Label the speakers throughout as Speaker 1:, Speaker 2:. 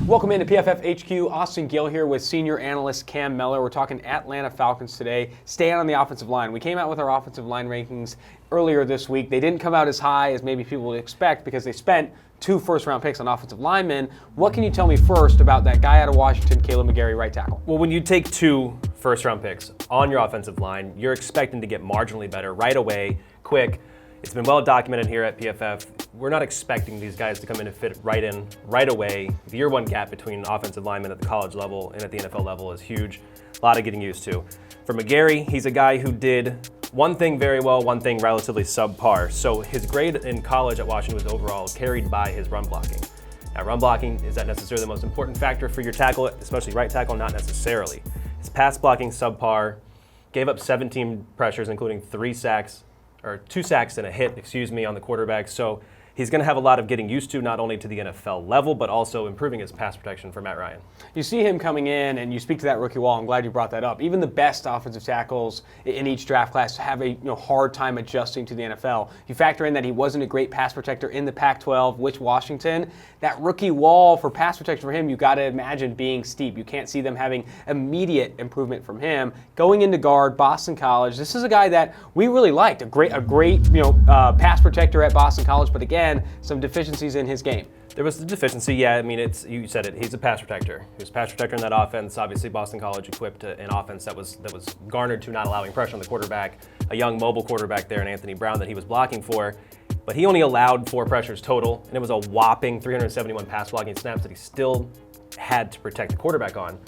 Speaker 1: Welcome into PFF HQ. Austin Gayle here with senior analyst Cam Mellor. We're talking Atlanta Falcons today. Staying on the offensive line. We came out with our offensive line rankings earlier this week. They didn't come out as high as maybe people would expect because they spent 2 first-round picks on offensive linemen. What can you tell me first about that guy out of Washington, Kayla Mcgarry, right tackle?
Speaker 2: Well, when you take 2 first-round picks on your offensive line, you're expecting to get marginally better right away, quick. It's been well documented here at PFF. We're not expecting these guys to come in and fit right in right away. The year one gap between offensive linemen at the college level and at the NFL level is huge. A lot of getting used to. For Mcgarry, he's a guy who did one thing very well, one thing relatively subpar. So his grade in college at Washington was overall carried by his run blocking. Now, run blocking, is that necessarily the most important factor for your tackle, especially right tackle? Not necessarily. His pass blocking subpar, gave up 17 pressures, including 2 sacks and a hit, on the quarterback. So he's going to have a lot of getting used to, not only to the NFL level, but also improving his pass protection for Matt Ryan. You
Speaker 1: see him coming in, and you speak to that rookie wall. I'm glad you brought that up. Even the best offensive tackles in each draft class have a hard time adjusting to the NFL. You factor in that he wasn't a great pass protector in the Pac-12 with Washington. That rookie wall for pass protection for him, you got to imagine being steep. You can't see them having immediate improvement from him. Going into guard, Boston College. This is a guy that we really liked. A great pass protector at Boston College, but again, some deficiencies in his game.
Speaker 2: There was the deficiency, yeah. I mean, you said it. He's a pass protector. He was a pass protector in that offense. Obviously, Boston College equipped an offense that was garnered to not allowing pressure on the quarterback. A young mobile quarterback there in Anthony Brown that he was blocking for. But he only allowed 4 pressures total, and it was a whopping 371 pass blocking snaps that he still had to protect the quarterback on.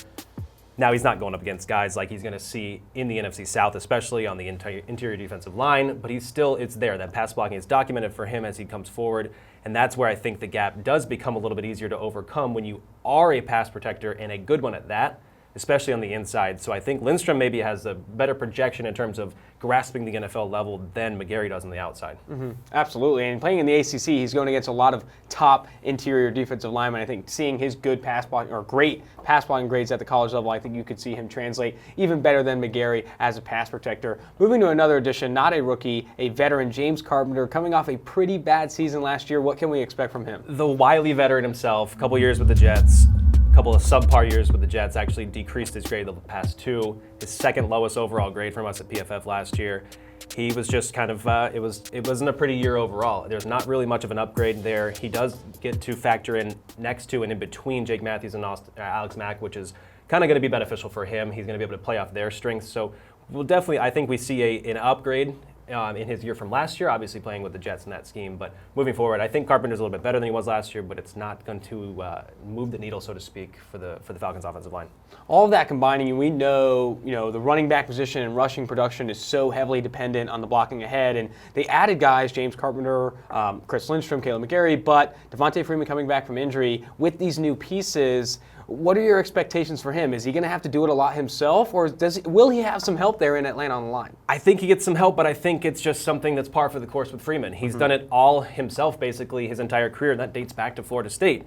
Speaker 2: Now he's not going up against guys like he's going to see in the NFC South, especially on the interior defensive line, but it's there. That pass blocking is documented for him as he comes forward, and that's where I think the gap does become a little bit easier to overcome when you are a pass protector and a good one at that, especially on the inside. So I think Lindstrom maybe has a better projection in terms of grasping the NFL level than Mcgarry does on the outside.
Speaker 1: Mm-hmm. Absolutely, and playing in the ACC, he's going against a lot of top interior defensive linemen. I think seeing his good pass blocking or great pass blocking grades at the college level, I think you could see him translate even better than Mcgarry as a pass protector. Moving to another addition, not a rookie, a veteran, James Carpenter, coming off a pretty bad season last year. What can we expect from him?
Speaker 2: The wily veteran himself, a couple years with the Jets. A couple of subpar years with the Jets, actually decreased his grade the past 2. His second lowest overall grade from us at PFF last year. He was just kind of, it wasn't a pretty year overall. There's not really much of an upgrade there. He does get to factor in next to and in between Jake Matthews and Alex Mack, which is kind of going to be beneficial for him. He's going to be able to play off their strengths. So we'll definitely, I think we see an upgrade in his year from last year, obviously playing with the Jets in that scheme. But moving forward, I think Carpenter's a little bit better than he was last year, but it's not going to move the needle, so to speak, for the Falcons' offensive line.
Speaker 1: All of that combining, we know, the running back position and rushing production is so heavily dependent on the blocking ahead. And they added guys, James Carpenter, Chris Lindstrom, Kayla Mcgarry, but Devonta Freeman coming back from injury. With these new pieces, what are your expectations for him? Is he going to have to do it a lot himself, or will he have some help there in Atlanta on the line?
Speaker 2: I think he gets some help, but I think it's just something that's par for the course with Freeman. He's done it all himself, basically, his entire career, and that dates back to Florida State.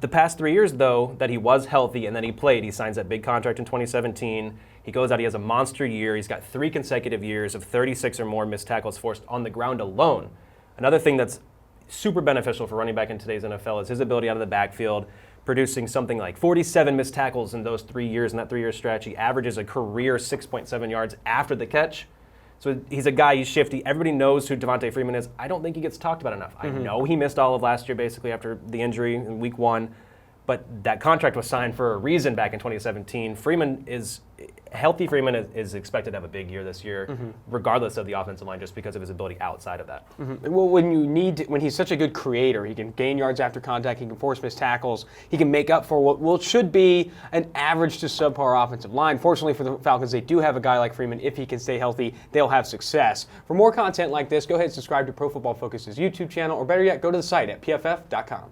Speaker 2: The past 3 years, though, that he was healthy and then he played, he signs that big contract in 2017. He goes out, he has a monster year. He's got 3 consecutive years of 36 or more missed tackles forced on the ground alone. Another thing that's super beneficial for running back in today's NFL is his ability out of the backfield, producing something like 47 missed tackles in those 3 years. In that 3-year stretch, he averages a career 6.7 yards after the catch. So he's a guy, he's shifty. Everybody knows who Devonta Freeman is. I don't think he gets talked about enough. I know he missed all of last year, basically, after the injury in week 1. But that contract was signed for a reason back in 2017. Healthy Freeman is expected to have a big year this year, regardless of the offensive line, just because of his ability outside of that.
Speaker 1: Well, when he's such a good creator, he can gain yards after contact, he can force missed tackles, he can make up for what should be an average to subpar offensive line. Fortunately for the Falcons, they do have a guy like Freeman. If he can stay healthy, they'll have success. For more content like this, go ahead and subscribe to Pro Football Focus's YouTube channel, or better yet, go to the site at pff.com.